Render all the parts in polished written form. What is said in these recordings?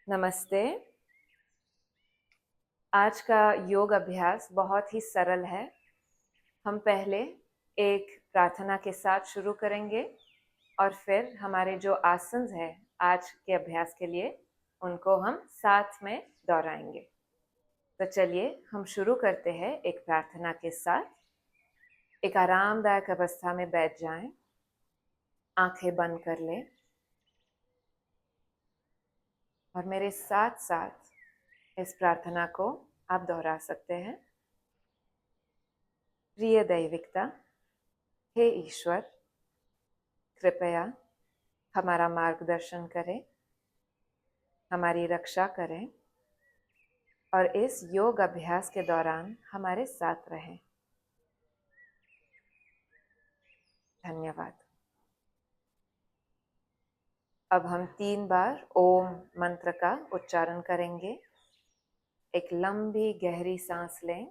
नमस्ते। आज का योग अभ्यास बहुत ही सरल है। हम पहले एक प्रार्थना के साथ शुरू करेंगे और फिर हमारे जो आसन हैं आज के अभ्यास के लिए उनको हम साथ में दोहराएंगे। तो चलिए हम शुरू करते हैं एक प्रार्थना के साथ। एक आरामदायक अवस्था में बैठ जाएं, आंखें बंद कर लें और मेरे साथ साथ इस प्रार्थना को आप दोहरा सकते हैं। प्रिय दैविकता, हे ईश्वर, कृपया हमारा मार्गदर्शन करें, हमारी रक्षा करें और इस योग अभ्यास के दौरान हमारे साथ रहें। धन्यवाद। अब हम 3 बार ओम मंत्र का उच्चारण करेंगे। एक लंबी गहरी सांस लें।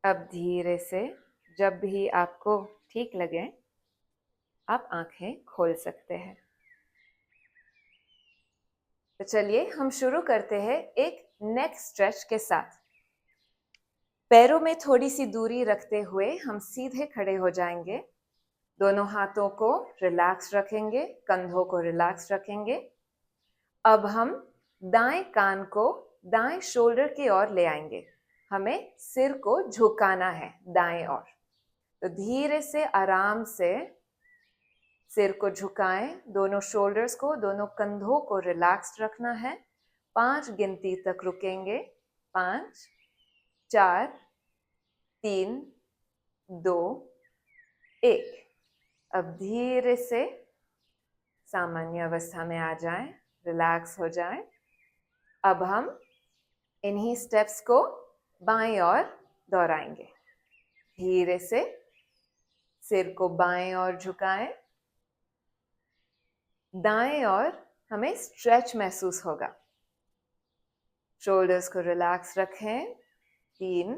अब धीरे से जब भी आपको ठीक लगे आप आंखें खोल सकते हैं। तो चलिए हम शुरू करते हैं एक नेक स्ट्रेच के साथ। पैरों में थोड़ी सी दूरी रखते हुए हम सीधे खड़े हो जाएंगे। दोनों हाथों को रिलैक्स रखेंगे, कंधों को रिलैक्स रखेंगे। अब हम दाएं कान को दाएं शोल्डर की ओर ले आएंगे। हमें सिर को झुकाना है दाएं ओर। तो धीरे से आराम से सिर को झुकाएं, दोनों शोल्डर्स को, दोनों कंधों को रिलैक्स रखना है। 5 गिनती तक रुकेंगे। 5, 4, 3, 2, 1। अब धीरे से सामान्य अवस्था में आ जाएं, रिलैक्स हो जाएं। अब हम इन्हीं स्टेप्स को बाएं ओर दोहराएंगे। धीरे से सिर को बाएं ओर झुकाएं। दाएं ओर हमें स्ट्रेच महसूस होगा। शोल्डर्स को रिलैक्स रखें। 3,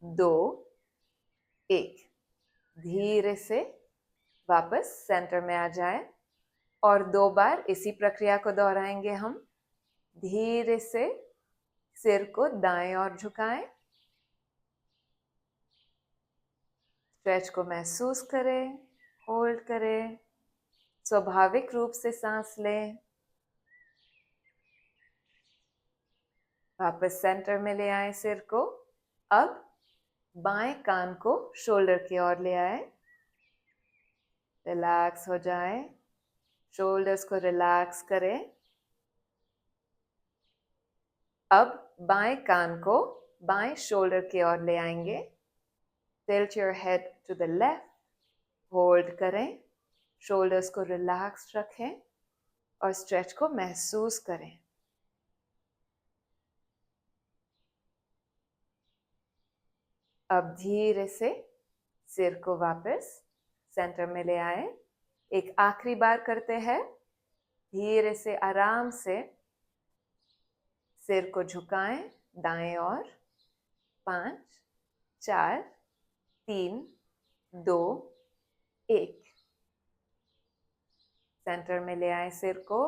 2, 1। धीरे से वापस सेंटर में आ जाएं और 2 बार इसी प्रक्रिया को दोहराएंगे हम। धीरे से सिर को दाएं ओर झुकाएं। स्ट्रेच को महसूस करें, होल्ड करें, स्वाभाविक रूप से सांस लें। वापस सेंटर में ले आए सिर को। अब बाएं कान को शोल्डर की ओर ले आए। रिलैक्स हो जाए, शोल्डर्स को रिलैक्स करें। अब बाएं कान को बाएं शोल्डर की ओर ले आएंगे। Tilt your head to the left, hold करें, शोल्डर्स को रिलैक्स रखें और स्ट्रेच को महसूस करें। अब धीरे से सिर को वापस सेंटर में ले आए। एक आखिरी बार करते हैं। धीरे से आराम से सिर को झुकाएं दाएं ओर। 5, 4, 3, 2, 1। सेंटर में ले आए सिर को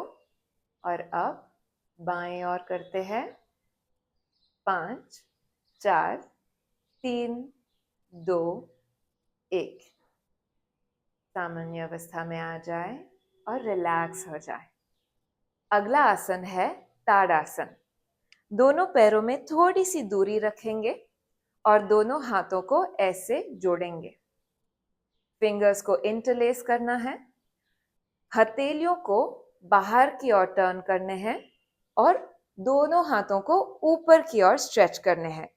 और अब बाएं ओर करते हैं। 5, 4, 3, 2, 1। सामान्य अवस्था में आ जाए और रिलैक्स हो जाए। अगला आसन है ताड़ासन। दोनों पैरों में थोड़ी सी दूरी रखेंगे और दोनों हाथों को ऐसे जोड़ेंगे। फिंगर्स को इंटरलेस करना है। हथेलियों को बाहर की ओर टर्न करने हैं और दोनों हाथों को ऊपर की ओर स्ट्रेच करने हैं।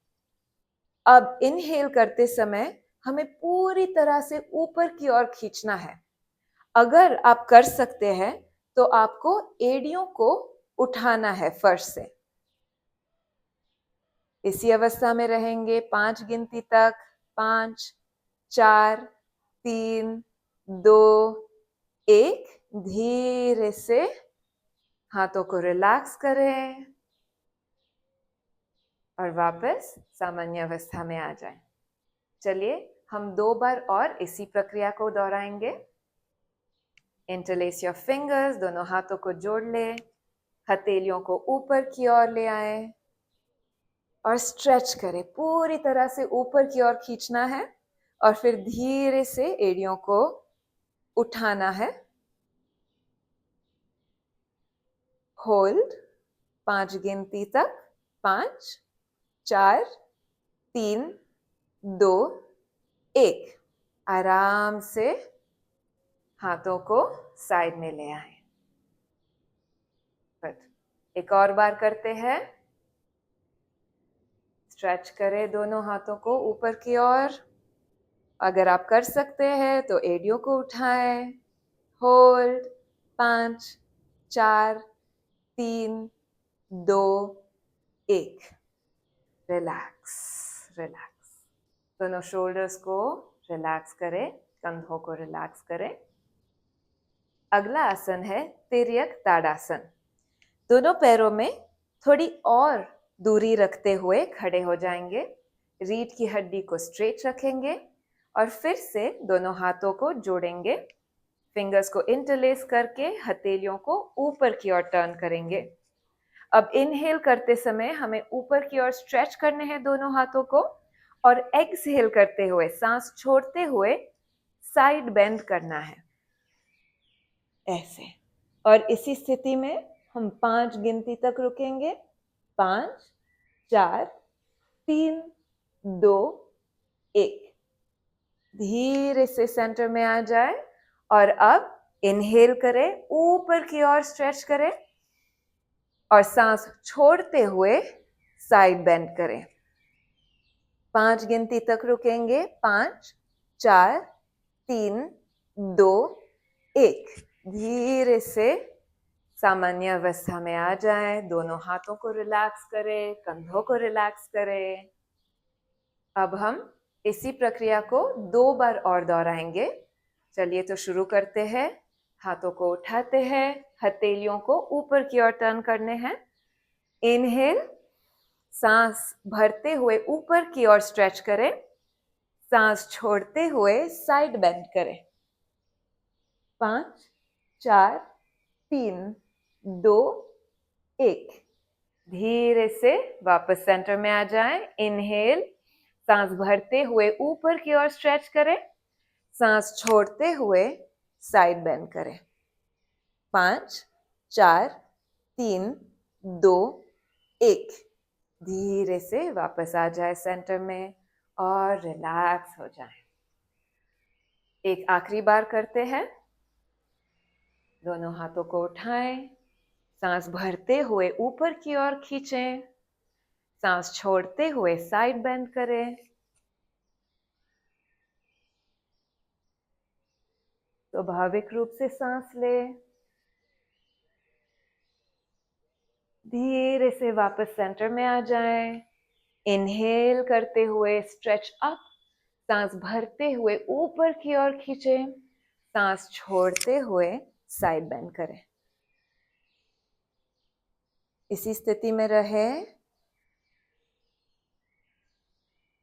अब इनहेल करते समय हमें पूरी तरह से ऊपर की ओर खींचना है। अगर आप कर सकते हैं तो आपको एड़ियों को उठाना है फर्श से। इसी अवस्था में रहेंगे 5 गिनती तक। 5, 4, 3, 2, 1। धीरे से हाथों को रिलैक्स करें और वापस सामान्य अवस्था में आ जाएं। चलिए हम 2 बार और इसी प्रक्रिया को दोहराएंगे। इंटरलेस योर फिंगर्स, दोनों हाथों को जोड़ लें, हथेलियों को ऊपर की ओर ले आए और स्ट्रेच करें। पूरी तरह से ऊपर की ओर खींचना है और फिर धीरे से एड़ियों को उठाना है। होल्ड 5 गिनती तक। 5, 4, 3, 2, 1। आराम से हाथों को साइड में ले आए। एक और बार करते हैं। स्ट्रेच करें दोनों हाथों को ऊपर की ओर। अगर आप कर सकते हैं तो एड़ियों को उठाएं। होल्ड 5, 4, 3, 2, 1। Relax relax. दोनों शोल्डर्स को रिलैक्स करें, कंधों को रिलैक्स करें। अगला आसन है तिर्यक ताड़ासन। दोनों पैरों में थोड़ी और दूरी रखते हुए खड़े हो जाएंगे। रीढ़ की हड्डी को स्ट्रेट रखेंगे और फिर से दोनों हाथों को जोड़ेंगे। फिंगर्स को इंटरलेस करके हथेलियों को ऊपर की ओर टर्न करेंगे। अब इनहेल करते समय हमें ऊपर की ओर स्ट्रेच करने हैं दोनों हाथों को और एक्सहेल करते हुए, सांस छोड़ते हुए साइड बेंड करना है, ऐसे। और इसी स्थिति में हम 5 गिनती तक रुकेंगे। 5, 4, 3, 2, 1। धीरे से सेंटर में आ जाए और अब इनहेल करें, ऊपर की ओर स्ट्रेच करें और सांस छोड़ते हुए साइड बेंड करें। 5 गिनती तक रुकेंगे। 5, 4, 3, 2, 1। धीरे से सामान्य अवस्था में आ जाएं। दोनों हाथों को रिलैक्स करें, कंधों को रिलैक्स करें। अब हम इसी प्रक्रिया को 2 बार और दोहराएंगे। चलिए तो शुरू करते हैं। हाथों को उठाते हैं, हथेलियों को ऊपर की ओर टर्न करने हैं। इनहेल, सांस भरते हुए ऊपर की ओर स्ट्रेच करें। सांस छोड़ते हुए साइड बेंड करें। 5, 4, 3, 2, 1। धीरे से वापस सेंटर में आ जाएं। इनहेल, सांस भरते हुए ऊपर की ओर स्ट्रेच करें। सांस छोड़ते हुए साइड बेंड करें। 5, 4, 3, 2, 1। धीरे से वापस आ जाए सेंटर में और रिलैक्स हो जाए। एक आखिरी बार करते हैं। दोनों हाथों को उठाएं, सांस भरते हुए ऊपर की ओर खींचें, सांस छोड़ते हुए साइड बेंड करें। स्वाभाविक रूप से सांस लें। धीरे से वापस सेंटर में आ जाएं। इनहेल करते हुए स्ट्रेच अप, सांस भरते हुए ऊपर की ओर खींचें, सांस छोड़ते हुए साइड बेंड करें। इसी स्थिति में रहें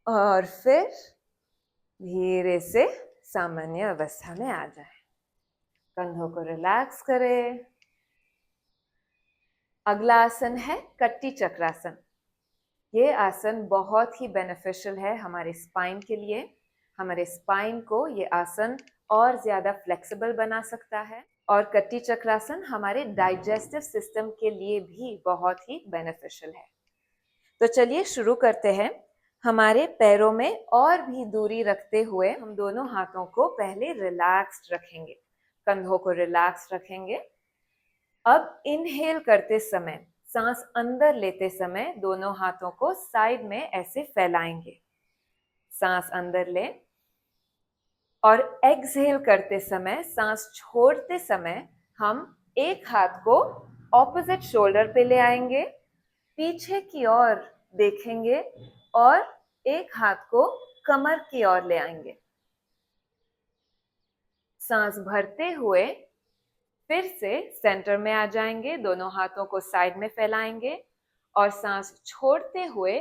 और फिर धीरे से सामान्य अवस्था में आ जाए। कंधों को रिलैक्स करें। अगला आसन है कट्टी चक्रासन। ये आसन बहुत ही बेनिफिशियल है हमारे स्पाइन के लिए। हमारे स्पाइन को ये आसन और ज्यादा फ्लेक्सिबल बना सकता है और कट्टी चक्रासन हमारे डाइजेस्टिव सिस्टम के लिए भी बहुत ही बेनिफिशियल है। तो चलिए शुरू करते हैं। हमारे पैरों में और भी दूरी रखते हुए हम दोनों हाथों को पहले रिलैक्स्ड रखेंगे, कंधों को रिलैक्स रखेंगे। अब इनहेल करते समय, सांस अंदर लेते समय दोनों हाथों को साइड में ऐसे फैलाएंगे। सांस अंदर लें, और एक्सहेल करते समय, सांस छोड़ते समय, हम एक हाथ को ऑपोजिट शोल्डर पे ले आएंगे, पीछे की ओर देखेंगे और एक हाथ को कमर की ओर ले आएंगे। सांस भरते हुए फिर से सेंटर में आ जाएंगे, दोनों हाथों को साइड में फैलाएंगे और सांस छोड़ते हुए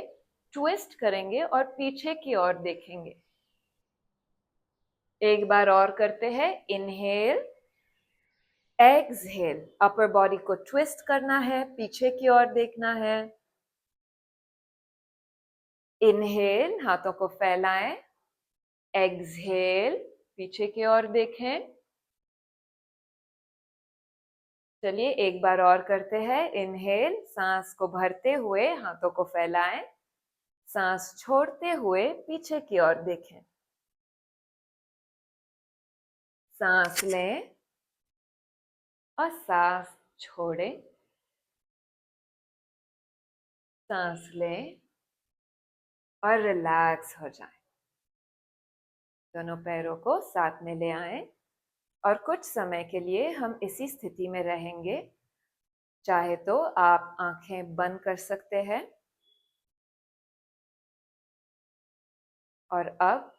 ट्विस्ट करेंगे और पीछे की ओर देखेंगे। एक बार और करते हैं। इनहेल, एक्सहेल, अपर बॉडी को ट्विस्ट करना है, पीछे की ओर देखना है। इनहेल, हाथों को फैलाएं, एक्सहेल, पीछे की ओर देखें। चलिए एक बार और करते हैं। इनहेल, सांस को भरते हुए हाथों को फैलाएं, सांस छोड़ते हुए पीछे की ओर देखें। सांस लें और सांस छोड़ें, सांस लें और रिलैक्स हो जाएं। दोनों पैरों को साथ में ले आएं और कुछ समय के लिए हम इसी स्थिति में रहेंगे। चाहे तो आप आंखें बंद कर सकते हैं। और अब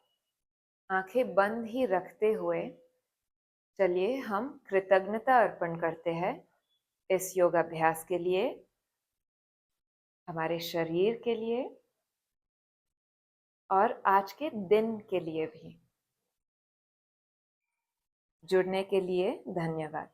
आंखें बंद ही रखते हुए चलिए हम कृतज्ञता अर्पण करते हैं इस योगाभ्यास के लिए, हमारे शरीर के लिए और आज के दिन के लिए भी। जुड़ने के लिए धन्यवाद।